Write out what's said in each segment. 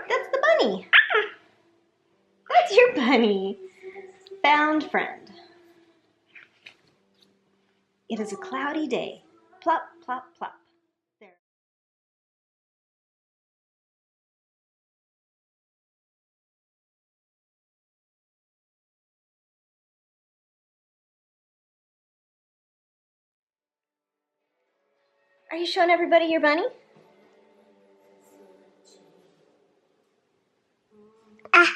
That's the bunny. That's your bunny. Found friend. It is a cloudy day. Plop, plop, plop. There. Are you showing everybody your bunny? Ah.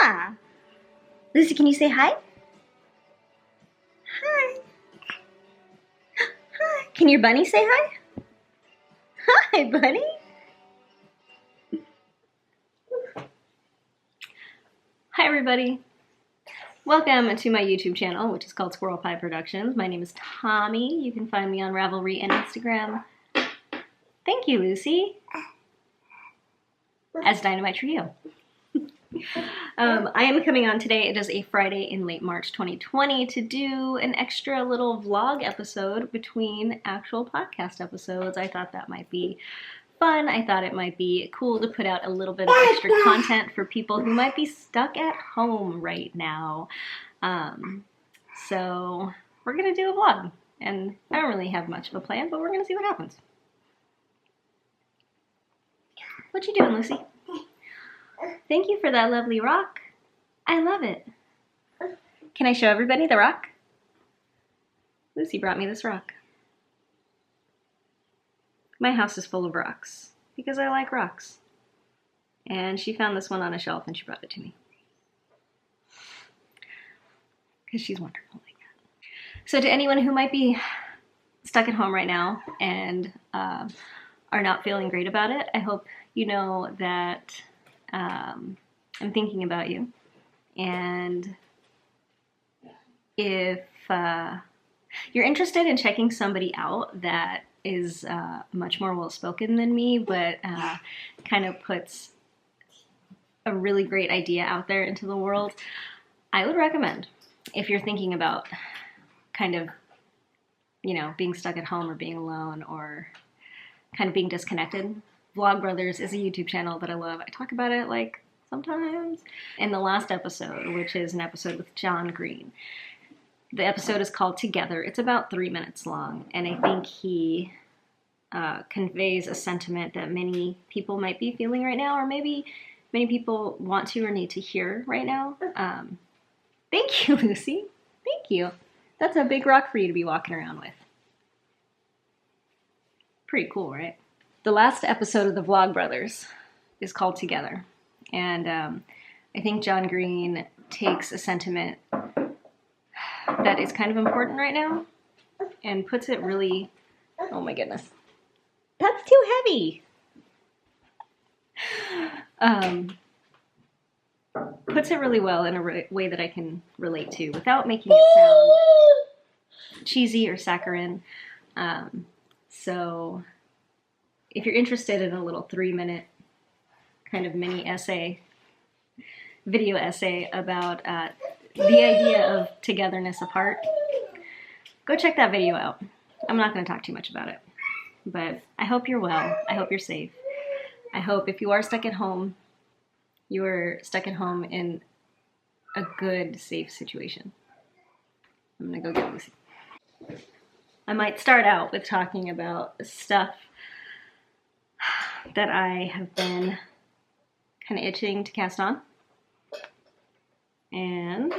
Ah. Lucy, can you say hi? Hi. Hi. Can your bunny say hi? Hi, bunny. Hi, everybody. Welcome to my YouTube channel, which is called Squirrel Pie Productions. My name is Tommi. You can find me on Ravelry and Instagram. Thank you, Lucy. As DynamiteTrujillo. I am coming on today. It is a Friday in late March 2020 to do an extra little vlog episode between actual podcast episodes. I thought that might be fun. I thought it might be cool to put out a little bit of extra content for people who might be stuck at home right now. So we're gonna do a vlog, and I don't really have much of a plan, but we're gonna see what happens. What you doing, Lucy? Thank you for that lovely rock. I love it. Can I show everybody the rock? Lucy brought me this rock. My house is full of rocks because I like rocks. And she found this one on a shelf and she brought it to me. Because she's wonderful like that. So to anyone who might be stuck at home right now and are not feeling great about it, I hope you know that I'm thinking about you. And if you're interested in checking somebody out that is much more well-spoken than me, but kind of puts a really great idea out there into the world, I would recommend, if you're thinking about kind of, you know, being stuck at home or being alone or kind of being disconnected, Vlogbrothers is a YouTube channel that I love. I talk about it like sometimes. In the last episode, which is an episode with John Green, the episode is called Together. It's about 3 minutes long, and I think he conveys a sentiment that many people might be feeling right now, or maybe many people want to or need to hear right now. Thank you, Lucy. Thank you. That's a big rock for you to be walking around with. Pretty cool, right? The last episode of the Vlogbrothers is called Together, and I think John Green takes a sentiment that is kind of important right now and puts it really, oh my goodness, that's too heavy. Puts it really well in a way that I can relate to without making it sound cheesy or saccharine. So if you're interested in a little 3-minute kind of mini essay, video essay about the idea of togetherness apart, go check that video out. I'm not going to talk too much about it, but I hope you're well. I hope you're safe. I hope if you are stuck at home, you are stuck at home in a good, safe situation. I'm going to go get Lucy. I might start out with talking about stuff that I have been kind of itching to cast on. And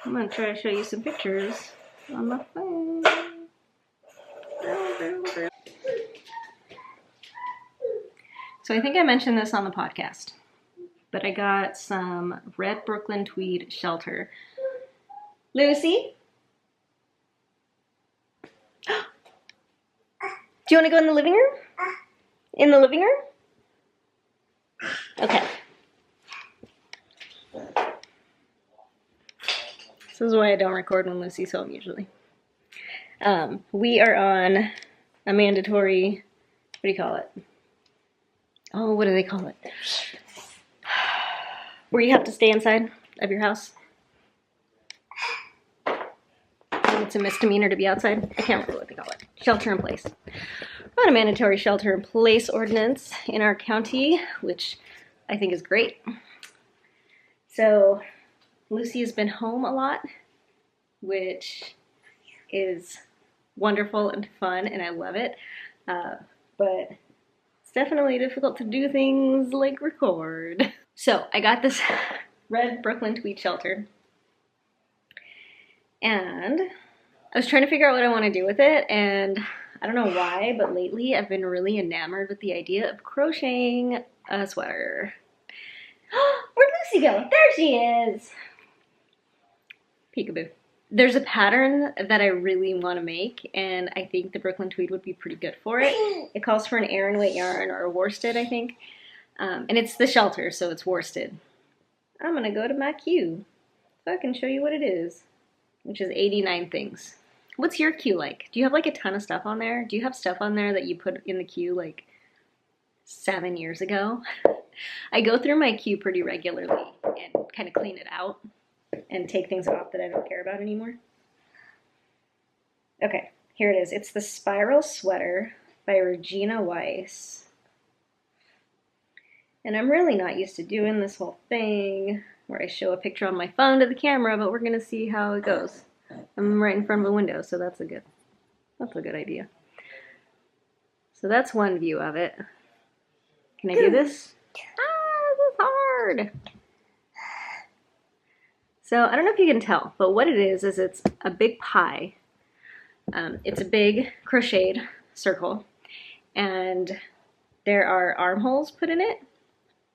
I'm going to try to show you some pictures on my phone. So I think I mentioned this on the podcast, but I got some red Brooklyn tweed shelter. Lucy? Do you want to go in the living room? In the living room? Okay. This is why I don't record when Lucy's home usually. We are on a mandatory do you call it? Oh, what do they call it? Where you have to stay inside of your house. It's a misdemeanor to be outside. I can't remember what they call it. Shelter in place. Not a mandatory shelter in place ordinance in our county, which I think is great. So Lucy has been home a lot, which is wonderful and fun, and I love it. But it's definitely difficult to do things like record. So I got this red Brooklyn tweed shelter, and I was trying to figure out what I want to do with it, and I don't know why, but lately I've been really enamored with the idea of crocheting a sweater. Where'd Lucy go? There she is! Peekaboo. There's a pattern that I really want to make, and I think the Brooklyn tweed would be pretty good for it. It calls for an Aran weight yarn, or a worsted, I think. And it's the shelter, so it's worsted. I'm gonna go to my queue so I can show you what it is, which is 89 things. What's your queue like? Do you have like a ton of stuff on there? Do you have stuff on there that you put in the queue like 7 years ago? I go through my queue pretty regularly and kind of clean it out and take things off that I don't care about anymore. Okay, here it is. It's the Spiral Sweater by Regina Weiss. And I'm really not used to doing this whole thing where I show a picture on my phone to the camera, but we're gonna see how it goes. I'm right in front of a window, so that's a good idea. So that's one view of it. Can I do this? Ah, this is hard. So I don't know if you can tell, but what it is it's a big pie. It's a big crocheted circle, and there are armholes put in it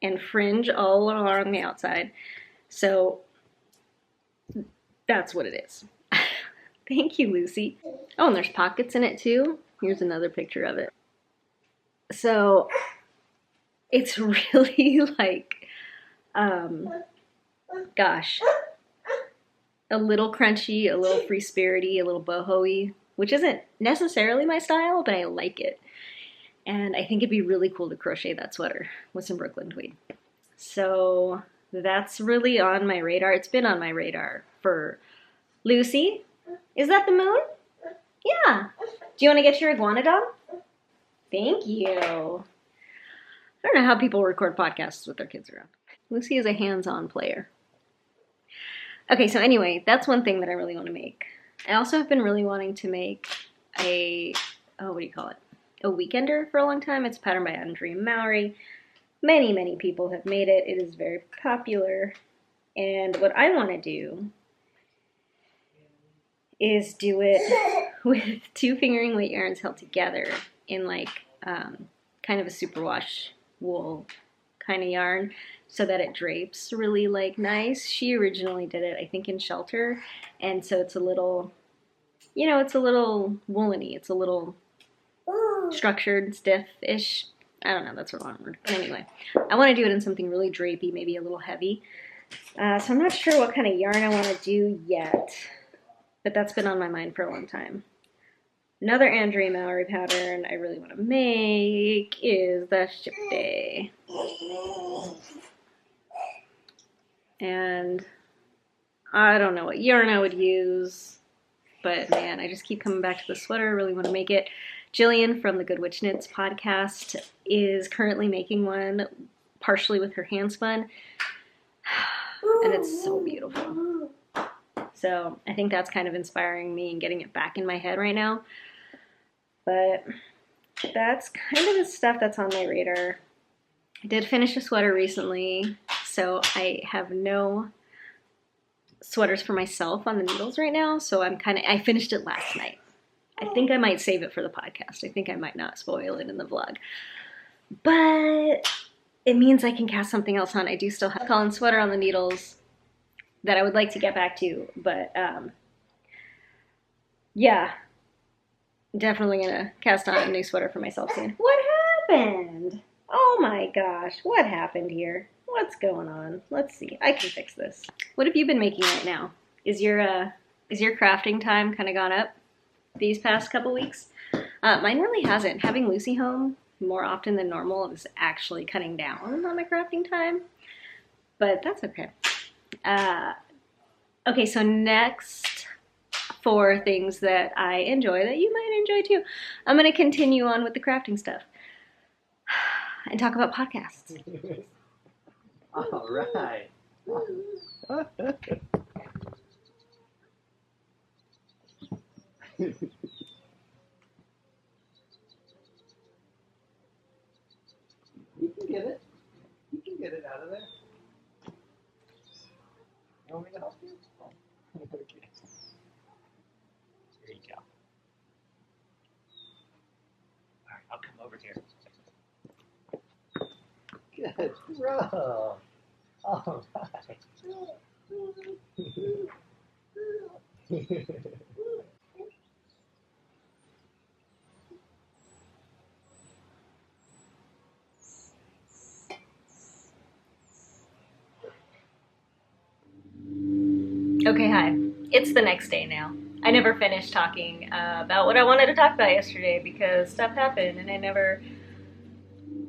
and fringe all along the outside. So that's what it is. Thank you, Lucy. Oh, and there's pockets in it too. Here's another picture of it. So it's really like, gosh, a little crunchy, a little free-spirity, a little boho-y, which isn't necessarily my style, but I like it. And I think it'd be really cool to crochet that sweater with some Brooklyn tweed. So that's really on my radar. It's been on my radar for Lucy. Is that the moon? Yeah. Do you want to get your iguanodon? Thank you. I don't know how people record podcasts with their kids around. Lucy is a hands-on player. Okay, so anyway, that's one thing that I really want to make. I also have been really wanting to make a, what do you call it? A weekender for a long time. It's patterned by Andrea Mowry. Many, many people have made it. It is very popular. And what I want to do is do it with 2 fingering weight yarns held together in like kind of a superwash wool kind of yarn so that it drapes really like nice. She originally did it, I think, in Shelter, and so it's a little, you know, it's a little woolly. It's a little structured, stiff-ish. I don't know, that's the wrong word. But anyway, I want to do it in something really drapey, maybe a little heavy. So I'm not sure what kind of yarn I want to do yet, but that's been on my mind for a long time. Another Andrea Mowry pattern I really want to make is the Ship Day. And I don't know what yarn I would use, but man, I just keep coming back to the sweater. I really want to make it. Jillian from the Good Witch Knits podcast is currently making one partially with her hand spun, and it's so beautiful. So I think that's kind of inspiring me and getting it back in my head right now. But that's kind of the stuff that's on my radar. I did finish a sweater recently, so I have no sweaters for myself on the needles right now, so I finished it last night. I think I might save it for the podcast. I think I might not spoil it in the vlog. But it means I can cast something else on. I do still have a Colin sweater on the needles that I would like to get back to, but yeah, definitely gonna cast on a new sweater for myself soon. What happened? Oh my gosh, what happened here? What's going on? Let's see, I can fix this. What have you been making right now? Is your crafting time kind of gone up these past couple weeks? Mine really hasn't. Having Lucy home more often than normal is actually cutting down on my crafting time, but that's okay. Okay, so next, for things that I enjoy that you might enjoy too, I'm going to continue on with the crafting stuff and talk about podcasts. All right. You can get it. You can get it out of there. You want me to help you? Okay. There you go. All right, I'll come over here. Good. Row. All right. Okay, hi. It's the next day now. I never finished talking about what I wanted to talk about yesterday because stuff happened and I never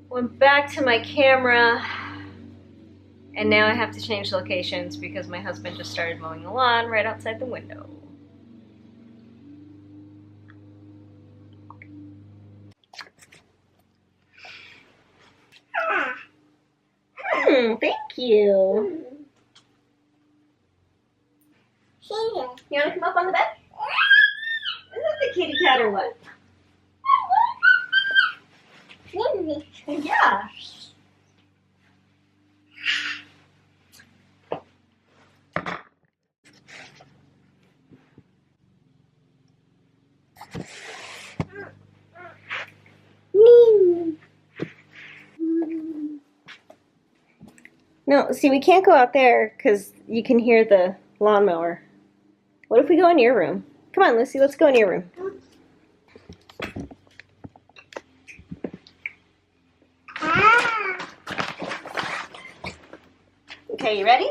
went back to my camera, and now I have to change locations because my husband just started mowing the lawn right outside the window. Thank you. You want to come up on the bed? Is that the kitty cat or what? Yeah. No, see, we can't go out there because you can hear the lawnmower. What if we go in your room? Come on, Lucy, let's go in your room. Okay, you ready?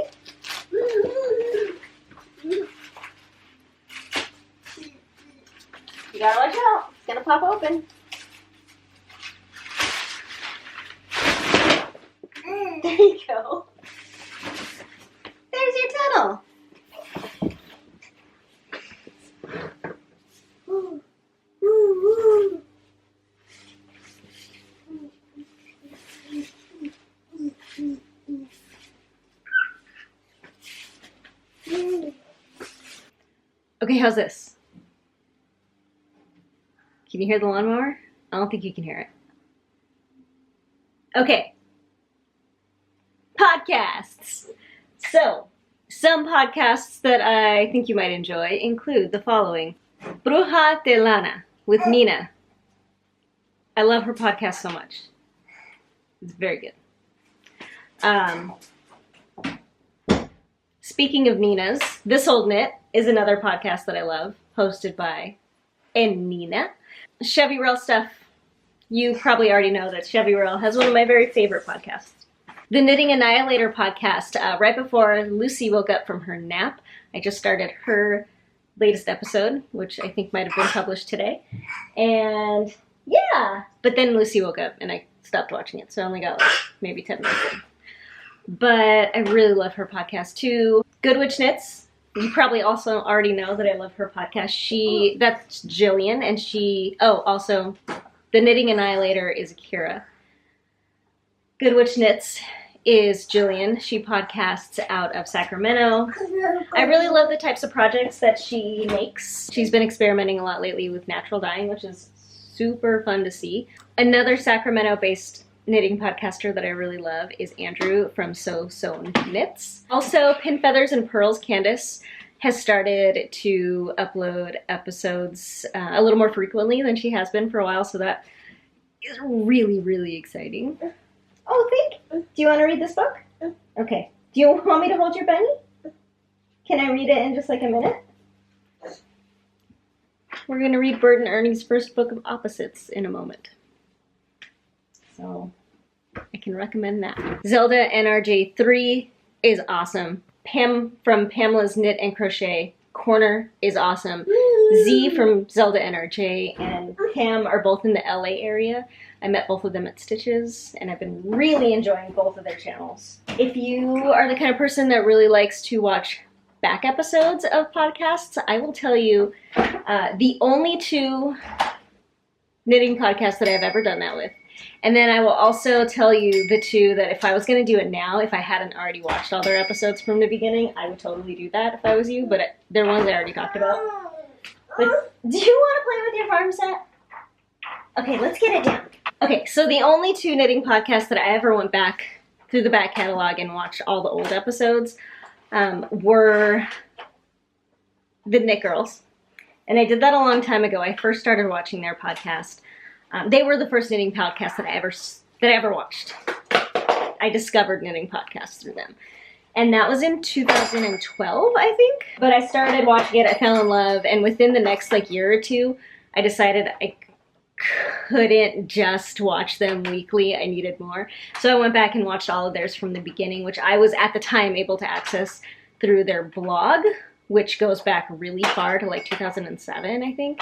You gotta watch out. It's gonna pop open. There you go. There's your tunnel. Okay, how's this? Can you hear the lawnmower? I don't think you can hear it. Okay. Podcasts. So, some podcasts that I think you might enjoy include the following. Bruja de Lana with Nina. I love her podcast so much. It's very good. Speaking of Nina's, This Old Knit is another podcast that I love, hosted by Nina. Chevyrell stuff. You probably already know that Chevyrell has one of my very favorite podcasts. The Knitting Annihilator podcast. Right before Lucy woke up from her nap, I just started her latest episode, which I think might have been published today. And yeah, but then Lucy woke up and I stopped watching it, so I only got like maybe 10 minutes in. But I really love her podcast too. Good Witch Knits. You probably also already know that I love her podcast. That's Jillian, and also, The Knitting Annihilator is Akira. Good Witch Knits is Jillian. She podcasts out of Sacramento. I really love the types of projects that she makes. She's been experimenting a lot lately with natural dyeing, which is super fun to see. Another Sacramento-based knitting podcaster that I really love is Andrew from Sewn Knits. Also, Pinfeathers Purls, Candace, has started to upload episodes a little more frequently than she has been for a while, so that is really, really exciting. Oh, do you want to read this book? Okay. Do you want me to hold your bunny? Can I read it in just like a minute? We're going to read Bert and Ernie's first book of opposites in a moment. So, I can recommend that. Zelda NRJ3 is awesome. Pam from Pamela's Knit and Crochet Corner is awesome. Z from Zelda NRJ and Pam are both in the LA area. I met both of them at Stitches, and I've been really enjoying both of their channels. If you are the kind of person that really likes to watch back episodes of podcasts, I will tell you the only 2 knitting podcasts that I've ever done that with. And then I will also tell you the 2 that if I was going to do it now, if I hadn't already watched all their episodes from the beginning, I would totally do that if I was you, but they're ones I already talked about. But do you want to play with your farm set? Okay, let's get it down. Okay, so the only 2 knitting podcasts that I ever went back through the back catalog and watched all the old episodes were the Knit Girll's. And I did that a long time ago. I first started watching their podcast. They were the first knitting podcast that I ever watched. I discovered knitting podcasts through them. And that was in 2012, I think. But I started watching it, I fell in love, and within the next year or 2, I decided I couldn't just watch them weekly. I needed more. So I went back and watched all of theirs from the beginning, which I was at the time able to access through their blog, which goes back really far to 2007, I think.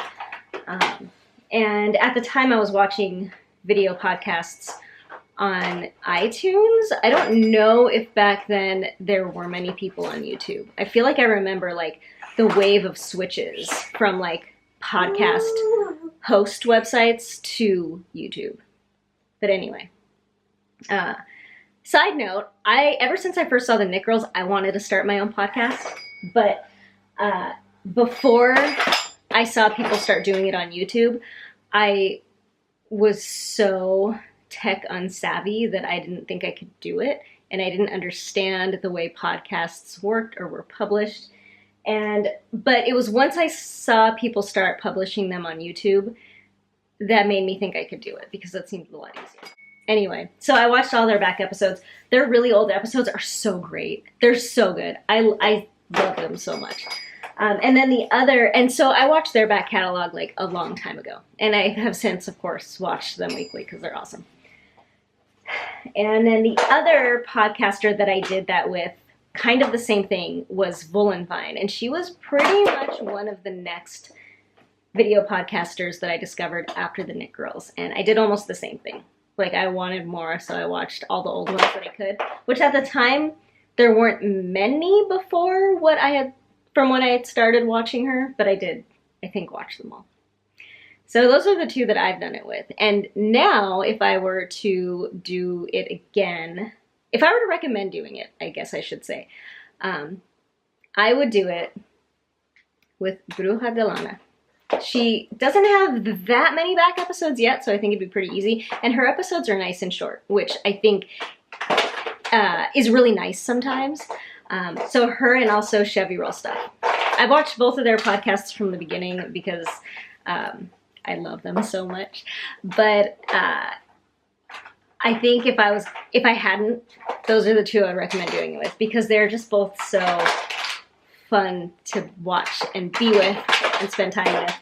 And at the time I was watching video podcasts on iTunes. I don't know if back then there were many people on YouTube. I feel like I remember the wave of switches from podcast host websites to YouTube. But anyway, side note, ever since I first saw the Knit Girll's, I wanted to start my own podcast. But before I saw people start doing it on YouTube, I was so tech unsavvy that I didn't think I could do it, and I didn't understand the way podcasts worked or were published. But it was once I saw people start publishing them on YouTube that made me think I could do it, because that seemed a lot easier. Anyway, so I watched all their back episodes. Their really old episodes are so great. They're so good. I love them so much. And so I watched their back catalog a long time ago. And I have since, of course, watched them weekly because they're awesome. And then the other podcaster that I did that with, kind of the same thing, was Voolenvine. And she was pretty much one of the next video podcasters that I discovered after the Knit Girll's. And I did almost the same thing. I wanted more, so I watched all the old ones that I could. Which at the time, there weren't many before from when I had started watching her, but I did, I think, watch them all. So those are the 2 that I've done it with. And now, if I were to do it again, if I were to recommend doing it, I guess I should say, I would do it with Bruja de Lana. She doesn't have that many back episodes yet, so I think it'd be pretty easy. And her episodes are nice and short, which I think is really nice sometimes. So her and also Chevyrell stuff. I've watched both of their podcasts from the beginning because I love them so much. But I think if I hadn't, those are the 2 I'd recommend doing it with, because they're just both so fun to watch and be with and spend time with.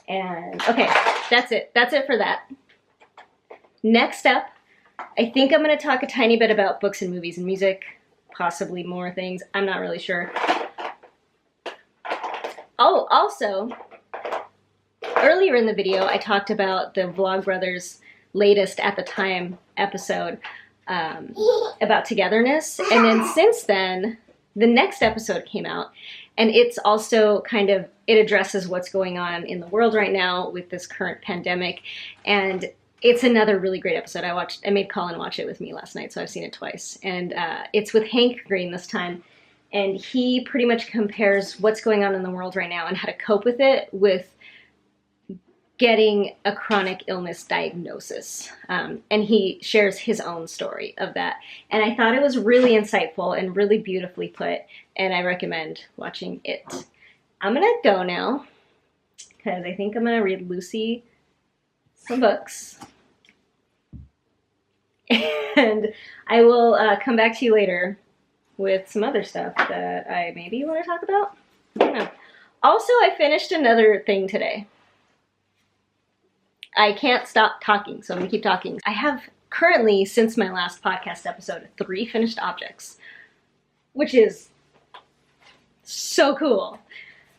And okay, that's it. That's it for that. Next up, I think I'm going to talk a tiny bit about books and movies and music, possibly more things. I'm not really sure. Oh, also, earlier in the video, I talked about the Vlogbrothers' latest, at the time, episode about togetherness. And then since then, the next episode came out, and it's also it addresses what's going on in the world right now with this current pandemic. And it's another really great episode. I made Colin watch it with me last night, so I've seen it twice. And it's with Hank Green this time. And he pretty much compares what's going on in the world right now and how to cope with it with getting a chronic illness diagnosis. And he shares his own story of that. And I thought it was really insightful and really beautifully put, and I recommend watching it. I'm gonna go now, because I think I'm gonna read Lucy some books. And I will come back to you later with some other stuff that I maybe want to talk about. I don't know. Also, I finished another thing today. I can't stop talking, so I'm gonna keep talking. I have currently, since my last podcast episode, 3 finished objects, which is so cool.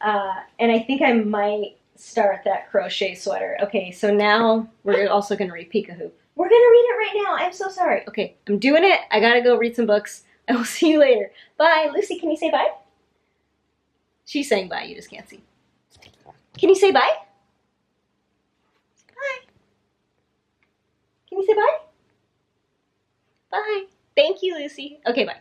And I think I might start that crochet sweater. Okay, so now we're also going to read Peek-a-Hoop. We're going to read it right now. I'm so sorry. Okay, I'm doing it. I got to go read some books. I will see you later. Bye. Lucy, can you say bye? She's saying bye. You just can't see. Can you say bye? Bye. Can you say bye? Bye. Thank you, Lucy. Okay, bye.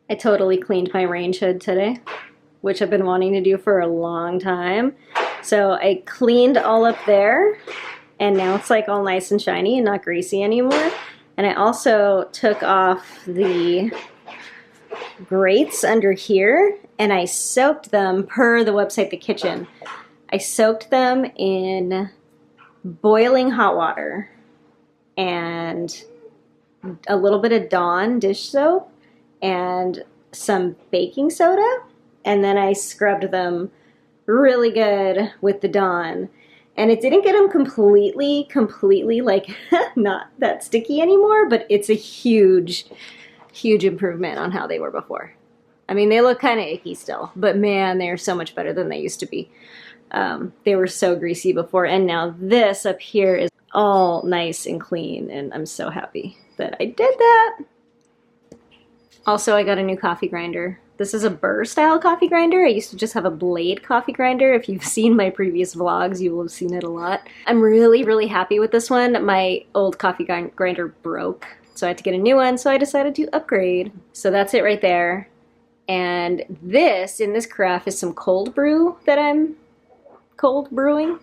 I totally cleaned my range hood today, which I've been wanting to do for a long time. So I cleaned all up there, and now it's like all nice and shiny and not greasy anymore. And I also took off the grates under here, and I soaked them per the website The Kitchen. I soaked them in boiling hot water and a little bit of Dawn dish soap and some baking soda, and then I scrubbed them really good with the Dawn, and it didn't get them completely like not that sticky anymore, but it's a huge improvement on how they were before. I mean, they look kind of icky still, but man, they're so much better than they used to be. They were so greasy before, and now this up here is all nice and clean, and I'm so happy that I did that. Also, I got a new coffee grinder. This is a burr style coffee grinder. I used to just have a blade coffee grinder. If you've seen my previous vlogs, you will have seen it a lot. I'm really happy with this one. My old coffee grinder broke, so I had to get a new one, so I decided to upgrade. So that's it right there. And this, in this carafe, is some cold brew that I'm cold brewing.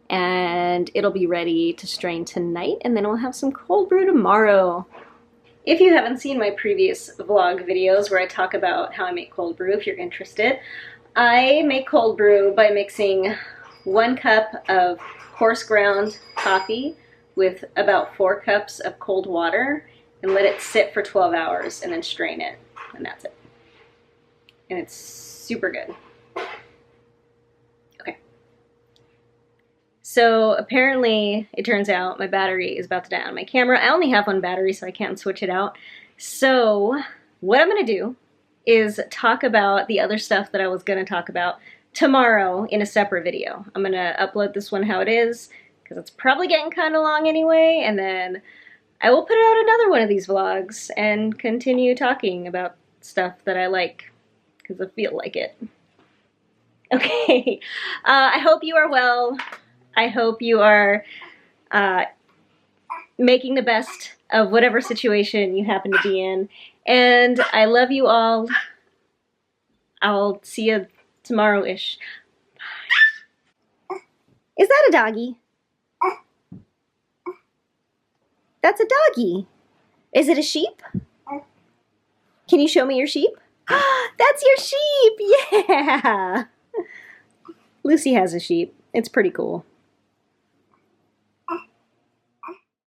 And it'll be ready to strain tonight, and then we'll have some cold brew tomorrow. If you haven't seen my previous vlog videos where I talk about how I make cold brew, if you're interested, I make cold brew by mixing 1 cup of coarse ground coffee with about 4 cups of cold water and let it sit for 12 hours and then strain it, and that's it. And it's super good. Okay. So apparently, it turns out my battery is about to die on my camera. I only have 1 battery, so I can't switch it out. So what I'm going to do is talk about the other stuff that I was going to talk about tomorrow in a separate video. I'm going to upload this one how it is, because it's probably getting kind of long anyway, and then I will put out another one of these vlogs and continue talking about stuff that I like, because I feel like it. Okay, I hope you are well. I hope you are making the best of whatever situation you happen to be in. And I love you all. I'll see you tomorrow-ish. Bye. Is that a doggy? That's a doggy. Is it a sheep? Can you show me your sheep? That's your sheep! Yeah! Lucy has a sheep. It's pretty cool.